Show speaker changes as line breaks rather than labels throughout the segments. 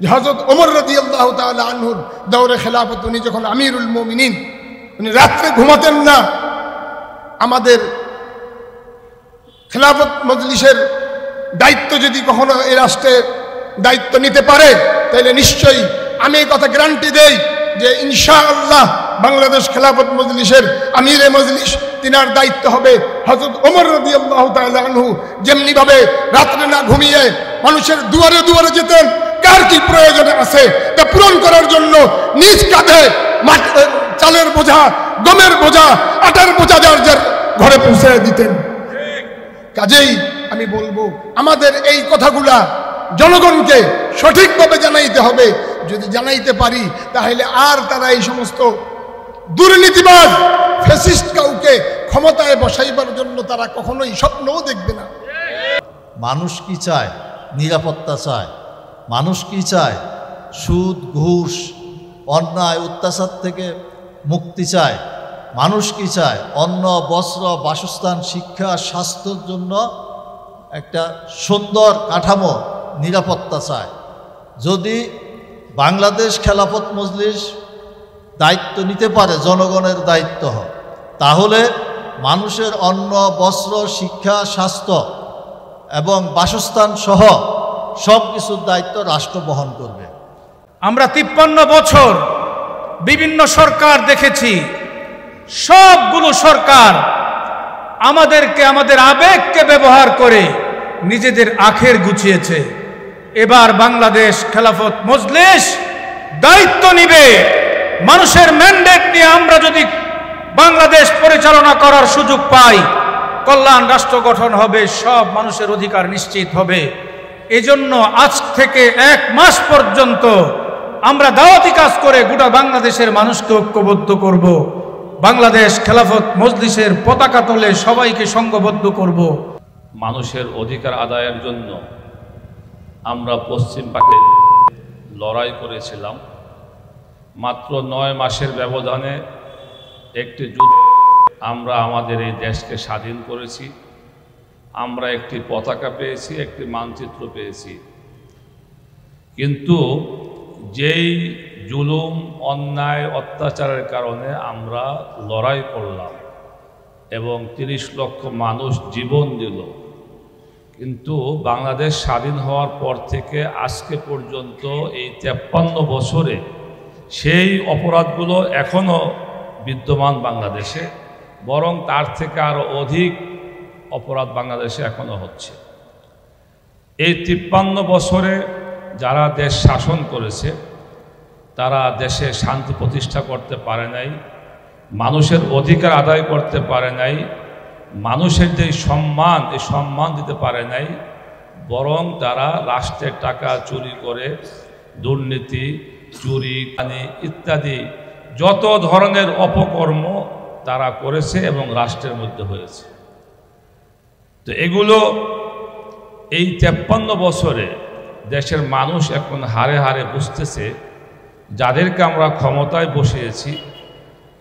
যে হযরত ওমর রাদিয়াল্লাহু তাআলা আনহুর দৌরে খেলাফত, উনি যখন আমিরুল মুমিনিন, উনি রাত্রে ঘুমাতেন না। আমাদের খেলাফত মজলিসের দায়িত্ব যদি কখনো এই রাষ্ট্রে দায়িত্ব নিতে পারে, তাহলে নিশ্চয়ই আমি এই কথা গ্যারান্টি দেই যে ইনশাআল্লাহ বাংলাদেশ খেলাফত মজলিসের আমিরে মজলিস, তিনার দায়িত্ব হবে হযরত ওমর রাদিয়াল্লাহু তাআলা আনহু। যেমনি ভাবে রাত্রে না ঘুমিয়ে মানুষের দুয়ারে দুয়ারে যেতেন, কার কি প্রয়োজন আছে তা পূরণ করার জন্য নিজ কাঁধে চালের বোঝা, গমের বোঝা, আটার বোঝা যার যার ঘরে পৌঁছে দিতেন। কাজেই আমি বলবো আমাদের এই কথাগুলা জনগণকে সঠিকভাবে জানাইতে হবে। যদি জানাইতে পারি তাহলে আর তারা এই সমস্ত দুর্নীতিবাজ ফ্যাসিস্ট কাউকে ক্ষমতায় বসাইবার জন্য তারা কখনোই স্বপ্নও দেখবে না।
মানুষ কি চায়? নিরাপত্তা চায়। মানুষ কি চায়? সুদ, ঘুষ, অন্যায়, অত্যাচার থেকে মুক্তি চায়। মানুষ কি চায়? অন্ন, বস্ত্র, বাসস্থান, শিক্ষা, স্বাস্থ্যের জন্য একটা সুন্দর কাঠামো, নিরাপত্তা চায়। যদি বাংলাদেশ খেলাফত মজলিস দায়িত্ব নিতে পারে, জনগণের দায়িত্ব হয়, তাহলে মানুষের অন্ন, বস্ত্র, শিক্ষা, স্বাস্থ্য এবং বাসস্থান সহ সব কিছুর দায়িত্ব রাষ্ট্র বহন করবে।
আমরা 53 বছর বিভিন্ন সরকার দেখেছি, সবগুলো সরকার আমাদেরকে, আমাদের আবেগকে ব্যবহার করে নিজেদের আখের গুছিয়েছে। এবার বাংলাদেশ খেলাফত মজলিস দায়িত্ব নিবে। মানুষের ম্যান্ডেট নিয়ে আমরা যদি বাংলাদেশ পরিচালনা করার সুযোগ পাই, কল্যাণ রাষ্ট্র গঠন হবে, সব মানুষের অধিকার নিশ্চিত হবে। এজন্য আজ থেকে 1 মাস পর্যন্ত আমরা দাওয়াতি কাজ করে গোটা বাংলাদেশের মানুষকে ঐক্যবদ্ধ করব। বাংলাদেশ খেলাফত মজলিসের পতাকা তলে সবাইকে সংঘবদ্ধ করব।
মানুষের অধিকার আদায়ের জন্য আমরা পশ্চিম পাকে লড়াই করেছিলাম। মাত্র 9 মাসের ব্যবধানে একটি যুদ্ধ আমরা আমাদের এই দেশকে স্বাধীন করেছি। আমরা একটি পতাকা পেয়েছি, একটি মানচিত্র পেয়েছি। কিন্তু যেই জুলুম, অন্যায়, অত্যাচারের কারণে আমরা লড়াই করলাম এবং 30 লক্ষ মানুষ জীবন দিল, কিন্তু বাংলাদেশ স্বাধীন হওয়ার পর থেকে আজকে পর্যন্ত এই 53 বছরে সেই অপরাধগুলো এখনও বিদ্যমান বাংলাদেশে, বরং তার থেকে আরও অধিক অপরাধ বাংলাদেশে এখনও হচ্ছে। এই 53 বছরে যারা দেশ শাসন করেছে তারা দেশে শান্তি প্রতিষ্ঠা করতে পারে নাই, মানুষের অধিকার আদায় করতে পারে নাই, মানুষের যে সম্মান, এই সম্মান দিতে পারে নাই, বরং তারা রাষ্ট্রের টাকা চুরি করে দুর্নীতি, চুরি ইত্যাদি যত ধরনের অপকর্ম তারা করেছে এবং রাষ্ট্রের মধ্যে হয়েছে। তো এগুলো এই 53 বছরে দেশের মানুষ এখন হারে হারে বুঝতেছে, যাদেরকে আমরা ক্ষমতায় বসিয়েছি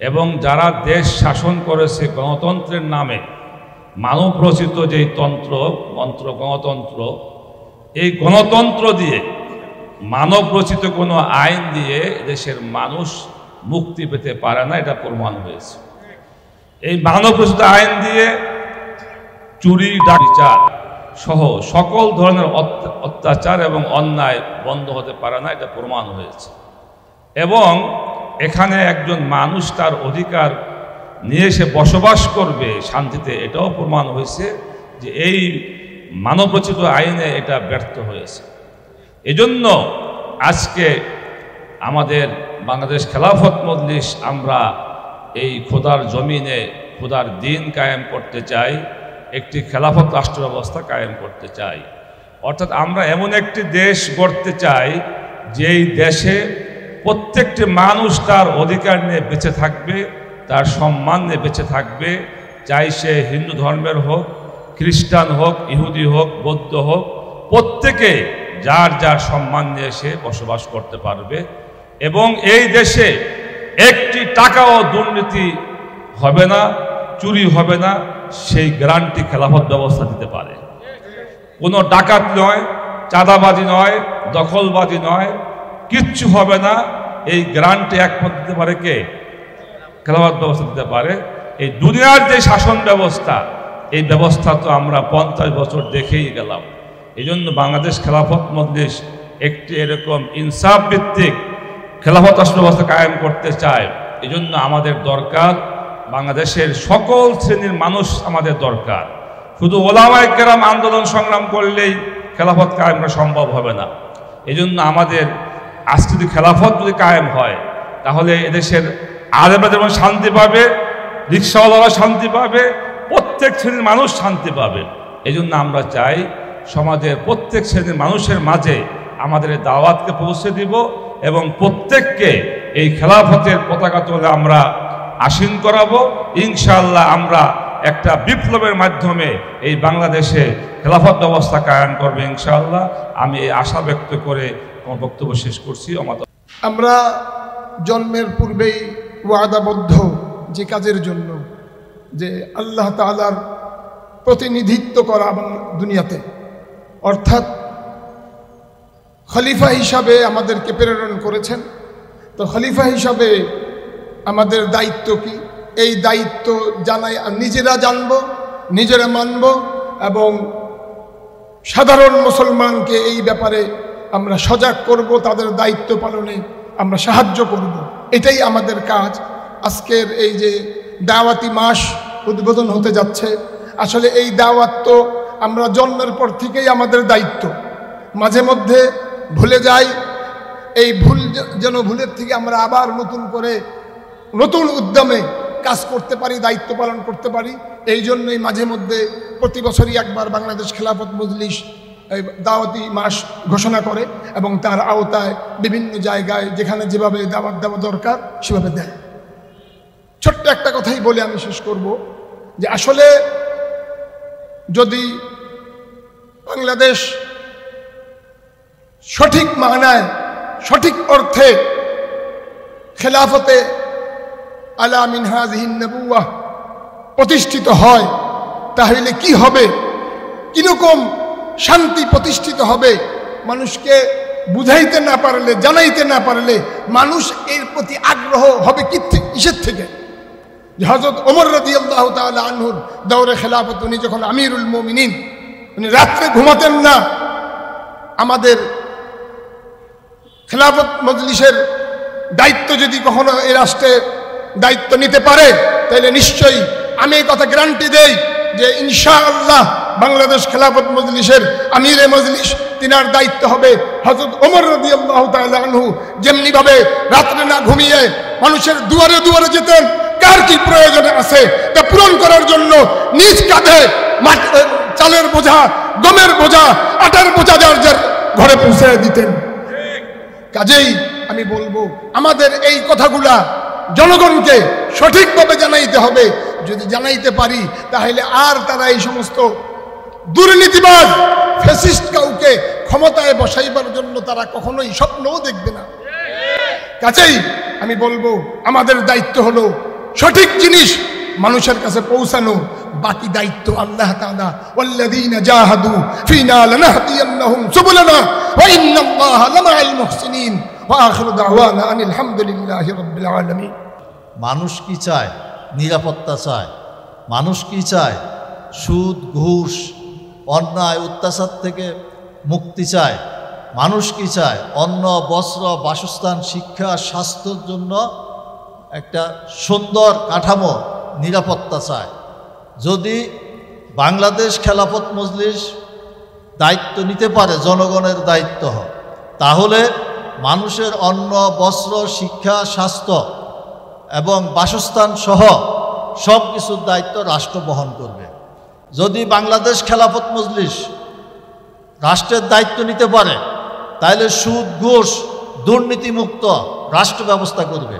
এবং যারা দেশ শাসন করেছে গণতন্ত্রের নামে, মানব রচিত যেই মন্ত্র গণতন্ত্র, এই গণতন্ত্র দিয়ে, মানব রচিত কোনো আইন দিয়ে দেশের মানুষ মুক্তি পেতে পারে না, এটা প্রমাণ হয়েছে। এই মানব রচিত আইন দিয়ে চুরি, ডাকাতি সহ সকল ধরনের অত্যাচার এবং অন্যায় বন্ধ হতে পারে না, এটা প্রমাণ হয়েছে। এবং এখানে একজন মানুষ তার অধিকার নিয়ে এসে বসবাস করবে শান্তিতে, এটাও প্রমাণ হয়েছে যে এই মানবরচিত আইনে এটা ব্যর্থ হয়েছে। এজন্য আজকে আমাদের বাংলাদেশ খেলাফত মজলিস, আমরা এই খোদার জমিনে খোদার দিন কায়েম করতে চাই, একটি খেলাফত রাষ্ট্র ব্যবস্থা কায়েম করতে চাই। অর্থাৎ আমরা এমন একটি দেশ গড়তে চাই যেই দেশে প্রত্যেকটি মানুষ তার অধিকার নিয়ে বেঁচে থাকবে, তার সম্মান নিয়ে বেঁচে থাকবে, চাই সে হিন্দু ধর্মের হোক, খ্রিস্টান হোক, ইহুদি হোক, বৌদ্ধ হোক, প্রত্যেকে যার যার সম্মান নিয়ে সে বসবাস করতে পারবে। এবং এই দেশে একটি টাকাও দুর্নীতি হবে না, চুরি হবে না, সেই গ্যারান্টি খেলাফত ব্যবস্থা দিতে পারে। কোনো ডাকাত নয়, চাঁদাবাজি নয়, দখলবাজি নয়, কিচ্ছু হবে না, এই গ্রান্টে একমত দিতে পারে কে? খেলাফত ব্যবস্থা দিতে পারে। এই দুনিয়ার যে শাসন ব্যবস্থা, এই ব্যবস্থা তো আমরা 50 বছর দেখেই গেলাম। এই জন্য বাংলাদেশ খেলাফত মজলিস একটি এরকম ইনসাফ ভিত্তিক খেলাফত রাষ্ট্র ব্যবস্থা কায়েম করতে চায়। এই জন্য আমাদের দরকার, বাংলাদেশের সকল শ্রেণীর মানুষ আমাদের দরকার। শুধু ওলামায়ে কেরাম আন্দোলন সংগ্রাম করলেই খেলাফত কায়েম করা সম্ভব হবে না। এই জন্য আমাদের আজকে যদি খেলাফত যদি কায়েম হয়, তাহলে এদেশের আলেমরা যেমন শান্তি পাবে, রিক্সাওয়ালারা শান্তি পাবে, প্রত্যেক শ্রেণীর মানুষ শান্তি পাবে। এই জন্য আমরা চাই সমাজের প্রত্যেক শ্রেণীর মানুষের মাঝে আমাদের দাওয়াতকে পৌঁছে দিব এবং প্রত্যেককে এই খেলাফতের পতাকা তুলে আমরা আসীন করাবো। ইনশাআল্লাহ আমরা একটা বিপ্লবের মাধ্যমে এই বাংলাদেশে খেলাফত ব্যবস্থা কায়েম করবে ইনশাআল্লাহ। আমি এই আশা ব্যক্ত করে আমার বক্তব্য শেষ করছি।
আমরা জন্মের পূর্বেই ওয়াদাবদ্ধ যে কাজের জন্য, যে আল্লাহ তাআলার প্রতিনিধিত্ব করা দুনিয়াতে, অর্থাৎ খলিফা হিসাবে আমাদেরকে প্রেরণ করেছেন। তো খলিফা হিসাবে আমাদের দায়িত্ব কি? এই দায়িত্ব জানাই নিজেরা জানব, নিজেরা মানব এবং সাধারণ মুসলমানকে এই ব্যাপারে আমরা সজাগ করব, তাদের দায়িত্ব পালনে আমরা সাহায্য করব। এটাই আমাদের কাজ। আজকের এই যে দাওয়াতি মাস উদ্বোধন হতে যাচ্ছে, আসলে এই দাওয়াত তো আমরা জন্মের পর থেকেই আমাদের দায়িত্ব। মাঝে মধ্যে ভুলে যাই, এই ভুল যেন ভুলের থেকে আমরা আবার নতুন করে নতুন উদ্যমে কাজ করতে পারি, দায়িত্ব পালন করতে পারি। এই জন্যই মাঝে মধ্যে প্রতি বছরই একবার বাংলাদেশ খেলাফত মজলিস দাওয়াতি মাস ঘোষণা করে এবং তার আওতায় বিভিন্ন জায়গায় যেখানে যেভাবে দাওয়াত দেওয়া দরকার সেভাবে দেয়। ছোট্ট একটা কথাই বলে আমি শেষ করব, যে আসলে যদি বাংলাদেশ সঠিক মানায়, সঠিক অর্থে খেলাফতে আলা মিনহাজিহিন নবুওয়াহ প্রতিষ্ঠিত হয়, তাহলে কি হবে, কিরকম শান্তি প্রতিষ্ঠিত হবে। মানুষকে বুঝাইতে না পারলে, জানাইতে না পারলে মানুষ এর প্রতি আগ্রহ হবে কিসের থেকে? হযরত ওমর রাদিয়াল্লাহু তাআলা আনহুর দৌরে খেলাফত, উনি যখন আমিরুল মুমিনিন, উনি রাত্রে ঘুমাতেন না। আমাদের খেলাফত মজলিসের দায়িত্ব যদি কখনো এই রাষ্ট্রে দায়িত্ব নিতে পারে, তাহলে নিশ্চয়ই আমি এই কথা গ্যারান্টি দেই যে ইনশাআল্লাহ বাংলাদেশ খেলাফত মজলিসের আমিরে মজলিস, তিনার দায়িত্ব হবে হযরত ওমর রাদিয়াল্লাহু তাআলা আনহু। যেমনি ভাবে রাত্রে না ঘুমিয়ে মানুষের দুয়ারে দুয়ারে যেতেন, কার কি প্রয়োজন আছে তা পূরণ করার জন্য নিজ কাঁধে চালের বোঝা, গমের বোঝা, আটার বোঝা যার যার ঘরে পৌঁছে দিতেন। কাজেই আমি বলবো আমাদের এই কথাগুলা জনগণকে সঠিকভাবে জানাইতে হবে। যদি জানাইতে পারি তাহলে আর তারা এই সমস্ত দুর্নীতিবাজ ফ্যাসিস্ট কাউকে ক্ষমতায় বসাইবার জন্য তারা কখনোই স্বপ্নও দেখবে না। কাজেই আমি বলবো আমাদের দায়িত্ব হলো সঠিক জিনিস মানুষের কাছে পৌঁছানো, বাকি দায়িত্ব আল্লাহ তাআলা ওয়াল্লাযীনা জাহাদু ফীনা লানাহদিয়ান্নাহুম সুবুলানা ওয়া ইন্নাল্লাহা লামাআল মুহসিনিন ওয়া আখিরু দাওয়ানা আনিল হামদুলিল্লাহি রাব্বিল আলামিন।
মানুষ কি চায়? নিরাপত্তা চায়। মানুষ কি চায়? সুদ, ঘুষ, অন্যায়, অত্যাচার থেকে মুক্তি চায়। মানুষ কি চায়? অন্ন, বস্ত্র, বাসস্থান, শিক্ষা, স্বাস্থ্যের জন্য একটা সুন্দর কাঠামো, নিরাপত্তা চায়। যদি বাংলাদেশ খেলাফত মজলিস দায়িত্ব নিতে পারে, জনগণের দায়িত্ব হয়, তাহলে মানুষের অন্ন, বস্ত্র, শিক্ষা, স্বাস্থ্য এবং বাসস্থান সহ সব কিছুর দায়িত্ব রাষ্ট্র বহন করবে। যদি বাংলাদেশ খেলাফত মজলিস রাষ্ট্রের দায়িত্ব নিতে পারে, তাহলে সুদ, ঘুষ, দুর্নীতিমুক্ত রাষ্ট্র ব্যবস্থা করবে।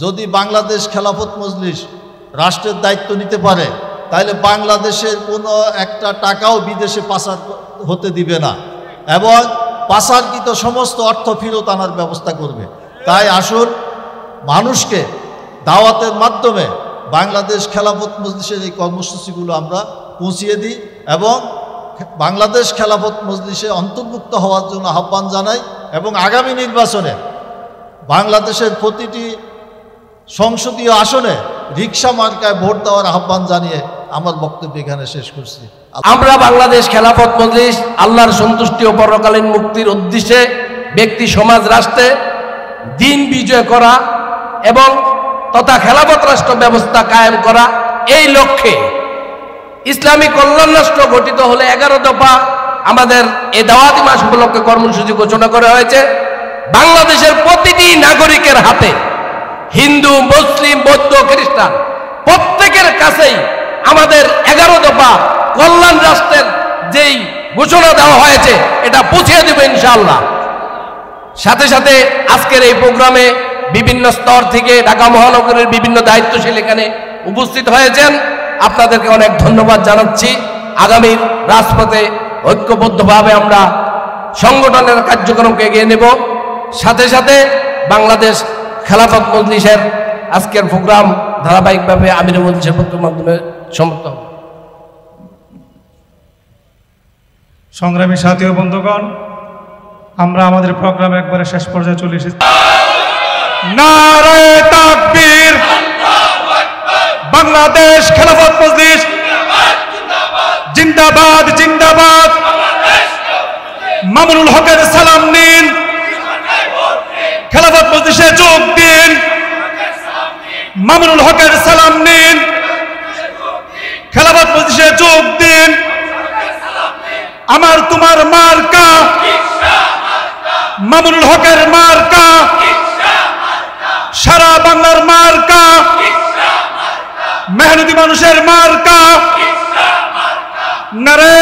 যদি বাংলাদেশ খেলাফত মজলিস রাষ্ট্রের দায়িত্ব নিতে পারে, তাহলে বাংলাদেশের কোনো একটা টাকাও বিদেশে পাচার হতে দিবে না এবং পাচারকৃত সমস্ত অর্থ ফেরত আনার ব্যবস্থা করবে। তাই আসুন মানুষকে দাওয়াতের মাধ্যমে বাংলাদেশ খেলাফত মজলিসের এই কর্মসূচিগুলো আমরা পৌঁছিয়ে দিই এবং বাংলাদেশ খেলাফত মজলিসে অন্তর্ভুক্ত হওয়ার জন্য আহ্বান জানাই এবং আগামী নির্বাচনে বাংলাদেশের প্রতিটি সংসদীয় আসনে রিকশা মার্কায় ভোট দেওয়ার আহ্বান জানিয়ে আমার বক্তব্য এখানে শেষ করছি।
আমরা বাংলাদেশ খেলাফত মজলিস আল্লাহর সন্তুষ্টি ও পরকালীন মুক্তির উদ্দেশ্যে ব্যক্তি সমাজ রাষ্ট্রে দিন বিজয় করা এবং তথা খেলাফত রাষ্ট্র ব্যবস্থা কায়েম করা এই লক্ষ্যে ইসলামী কল্যাণ রাষ্ট্র গঠিত হলে 11 দফা আমাদের এই দাওয়াতি মাস উপলক্ষে কর্মসূচি ঘোষণা করা হয়েছে। বাংলাদেশের প্রতিটি নাগরিকের হাতে হিন্দু, মুসলিম, বৌদ্ধ, খ্রিস্টান প্রত্যেকের কাছেই আমাদের 11 দফা কল্যাণ রাষ্ট্রের যেই ঘোষণা দেওয়া হয়েছে এটা পৌঁছে দেবে ইনশাআল্লাহ। সাথে সাথে আজকের এই প্রোগ্রামে বিভিন্ন স্তর থেকে ঢাকা মহানগরের বিভিন্ন দায়িত্বশীল এখানে উপস্থিত হয়েছেন, আপনাদেরকে অনেক ধন্যবাদ জানাচ্ছি। আগামীর রাজপথে ঐক্যবদ্ধভাবে আমরা সংগঠনের কার্যক্রমকে এগিয়ে নেব। সাথে সাথে বাংলাদেশ খেলাফত মজলিসের আজকের প্রোগ্রাম ধারাবাহিকভাবে আমির মজলিসের মাধ্যমে সমাপ্ত হবে।
সংগ্রামী সাথী ও বন্ধুগণ, আমরা আমাদের প্রোগ্রাম একবারে শেষ পর্যায়ে চলে এসেছি। নারায়ে তাকবীর, বাংলাদেশ খেলাফত মজলিস জিন্দাবাদ জিন্দাবাদ। মামুনুল হকের সালাম নিন, খেলাফত মজলিসে যোগ দিন। মামুনুল হকের সালাম নিন, খেলাফত মজলিসে যোগ দিন। আমার তোমার মার্কা মামুনুল হকের মার্কা, সারা বাংলার মার্কা, মেহনতি মানুষের মার্কা। নারে